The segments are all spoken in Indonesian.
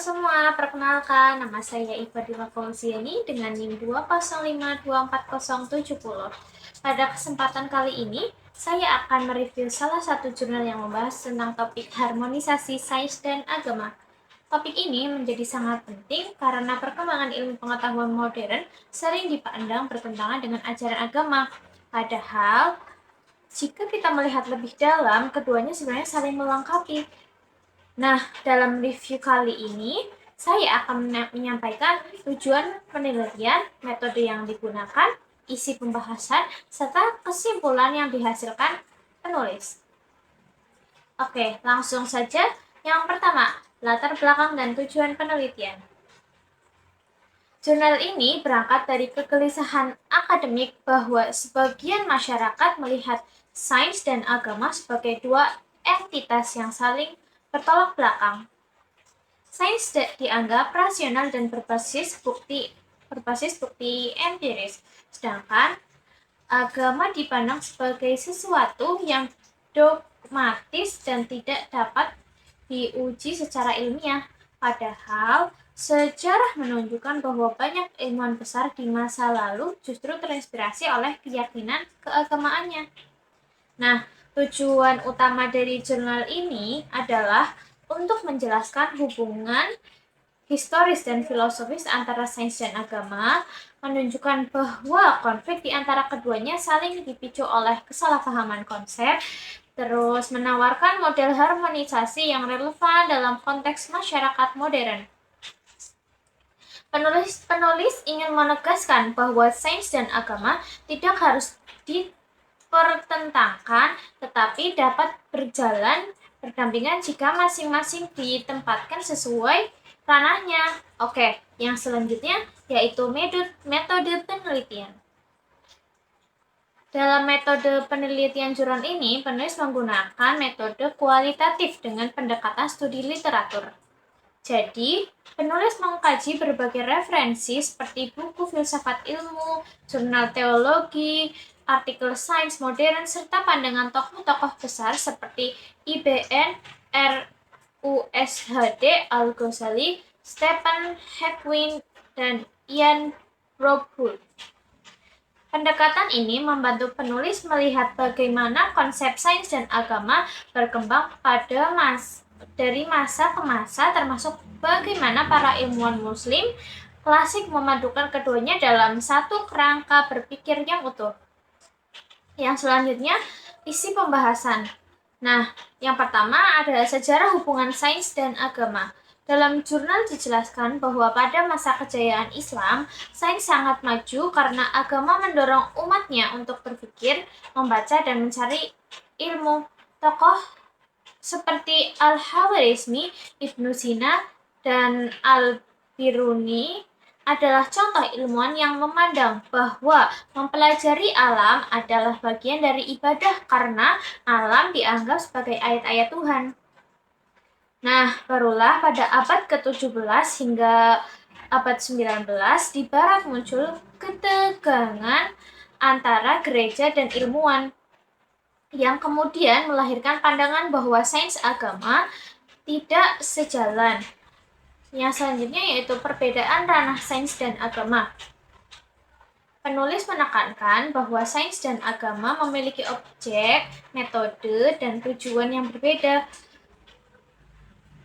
semua, perkenalkan nama saya Ifadila Fauziani dengan NIM 205240070. Pada kesempatan kali ini, saya akan mereview salah satu jurnal yang membahas tentang topik harmonisasi sains dan agama. Topik ini menjadi sangat penting karena perkembangan ilmu pengetahuan modern sering dipandang bertentangan dengan ajaran agama. Padahal, jika kita melihat lebih dalam, keduanya sebenarnya saling melengkapi. Nah, dalam review kali ini, saya akan menyampaikan tujuan penelitian, metode yang digunakan, isi pembahasan, serta kesimpulan yang dihasilkan penulis. Oke, langsung saja. Yang pertama, latar belakang dan tujuan penelitian. Jurnal ini berangkat dari kegelisahan akademik bahwa sebagian masyarakat melihat sains dan agama sebagai dua entitas yang saling bertolak belakang. Sains dianggap rasional dan berbasis bukti empiris, sedangkan agama dipandang sebagai sesuatu yang dogmatis dan tidak dapat diuji secara ilmiah. Padahal sejarah menunjukkan bahwa banyak ilmuwan besar di masa lalu justru terinspirasi oleh keyakinan keagamaannya. Nah, tujuan utama dari jurnal ini adalah untuk menjelaskan hubungan historis dan filosofis antara sains dan agama, menunjukkan bahwa konflik di antara keduanya saling dipicu oleh kesalahpahaman konsep, terus menawarkan model harmonisasi yang relevan dalam konteks masyarakat modern. Penulis ingin menegaskan bahwa sains dan agama tidak harus dipertentangkan, tetapi dapat berjalan berdampingan jika masing-masing ditempatkan sesuai ranahnya. Oke, yang selanjutnya yaitu metode penelitian. Dalam metode penelitian jurnal ini, penulis menggunakan metode kualitatif dengan pendekatan studi literatur. Jadi, penulis mengkaji berbagai referensi seperti buku filsafat ilmu, jurnal teologi, artikel sains modern, serta pandangan tokoh-tokoh besar seperti IBN, RUSHD, Al-Ghazali, Stephen Hawking, dan Ian Robert. Pendekatan ini membantu penulis melihat bagaimana konsep sains dan agama berkembang dari masa ke masa, termasuk bagaimana para ilmuwan muslim klasik memadukan keduanya dalam satu kerangka berpikir yang utuh. Yang selanjutnya, isi pembahasan. Nah, yang pertama adalah sejarah hubungan sains dan agama. Dalam jurnal dijelaskan bahwa pada masa kejayaan Islam, sains sangat maju karena agama mendorong umatnya untuk berpikir, membaca, dan mencari ilmu. Tokoh seperti Al-Khawarizmi, Ibnu Sina, dan Al-Biruni adalah contoh ilmuwan yang memandang bahwa mempelajari alam adalah bagian dari ibadah karena alam dianggap sebagai ayat-ayat Tuhan. Nah, barulah pada abad ke-17 hingga abad 19 di barat muncul ketegangan antara gereja dan ilmuwan yang kemudian melahirkan pandangan bahwa sains agama tidak sejalan. Yang selanjutnya yaitu perbedaan ranah sains dan agama. Penulis menekankan bahwa sains dan agama memiliki objek, metode, dan tujuan yang berbeda.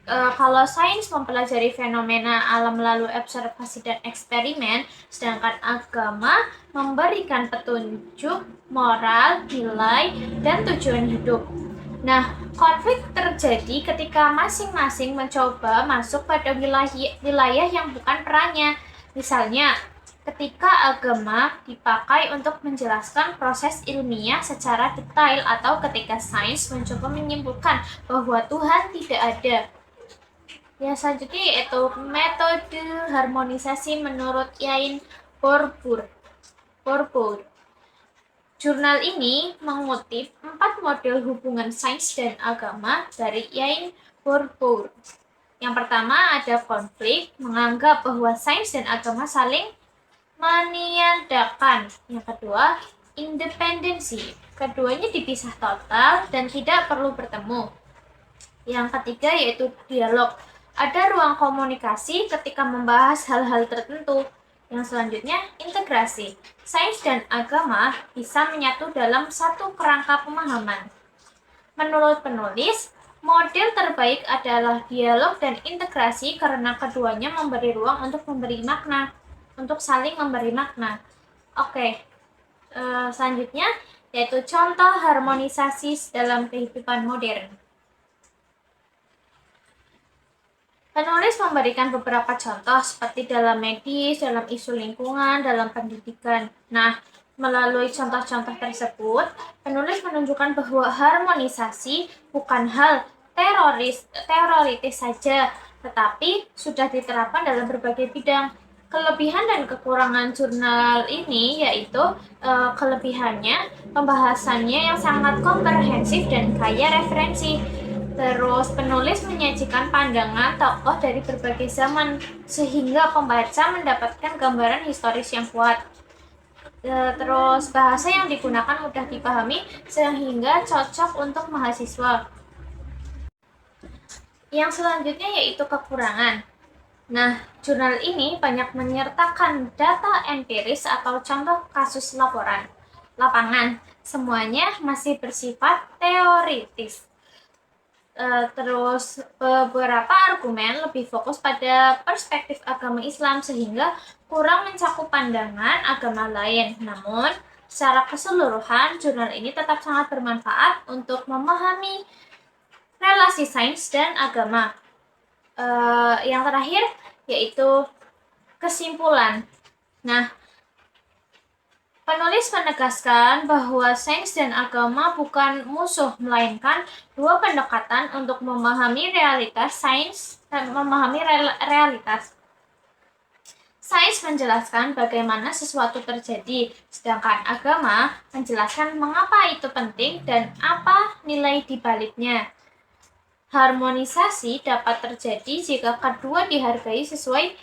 Kalau sains mempelajari fenomena alam melalui observasi dan eksperimen, sedangkan agama memberikan petunjuk, moral, nilai, dan tujuan hidup. Nah, konflik terjadi ketika masing-masing mencoba masuk pada wilayah yang bukan perannya. Misalnya, ketika agama dipakai untuk menjelaskan proses ilmiah secara detail atau ketika sains mencoba menyimpulkan bahwa Tuhan tidak ada. Yang selanjutnya yaitu metode harmonisasi menurut Ian Robert. Jurnal ini mengutip 4 model hubungan sains dan agama dari Ian Robert. Yang pertama ada konflik, menganggap bahwa sains dan agama saling meniadakan. Yang kedua, independensi. Keduanya dipisah total dan tidak perlu bertemu. Yang ketiga yaitu dialog. Ada ruang komunikasi ketika membahas hal-hal tertentu. Yang selanjutnya, integrasi. Sains dan agama bisa menyatu dalam satu kerangka pemahaman. Menurut penulis, model terbaik adalah dialog dan integrasi karena keduanya memberi ruang untuk memberi makna, untuk saling memberi makna. Oke, selanjutnya yaitu contoh harmonisasi dalam kehidupan modern. Penulis memberikan beberapa contoh seperti dalam medis, dalam isu lingkungan, dalam pendidikan. Nah, melalui contoh-contoh tersebut, penulis menunjukkan bahwa harmonisasi bukan hal teoritis saja, tetapi sudah diterapkan dalam berbagai bidang. Kelebihan dan kekurangan jurnal ini yaitu kelebihannya pembahasannya yang sangat komprehensif dan kaya referensi. Terus penulis menyajikan pandangan tokoh dari berbagai zaman sehingga pembaca mendapatkan gambaran historis yang kuat. Terus bahasa yang digunakan mudah dipahami sehingga cocok untuk mahasiswa. Yang selanjutnya yaitu kekurangan. Nah, jurnal ini banyak menyertakan data empiris atau contoh kasus lapangan. Semuanya masih bersifat teoritis. Terus beberapa argumen lebih fokus pada perspektif agama Islam sehingga kurang mencakup pandangan agama lain. Namun, secara keseluruhan, jurnal ini tetap sangat bermanfaat untuk memahami relasi sains dan agama. Yang terakhir yaitu kesimpulan. Nah, penulis menegaskan bahwa sains dan agama bukan musuh, melainkan dua pendekatan untuk memahami realitas sains dan memahami realitas. Sains menjelaskan bagaimana sesuatu terjadi, sedangkan agama menjelaskan mengapa itu penting dan apa nilai di baliknya. Harmonisasi dapat terjadi jika kedua dihargai sesuai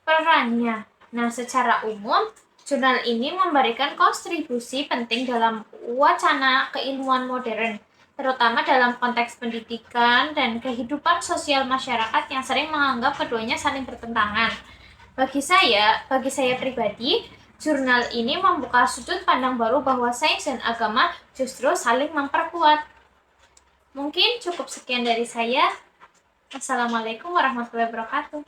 perannya. Nah, secara umum, jurnal ini memberikan kontribusi penting dalam wacana keilmuan modern, terutama dalam konteks pendidikan dan kehidupan sosial masyarakat yang sering menganggap keduanya saling bertentangan. Bagi saya pribadi, jurnal ini membuka sudut pandang baru bahwa sains dan agama justru saling memperkuat. Mungkin cukup sekian dari saya. Assalamualaikum warahmatullahi wabarakatuh.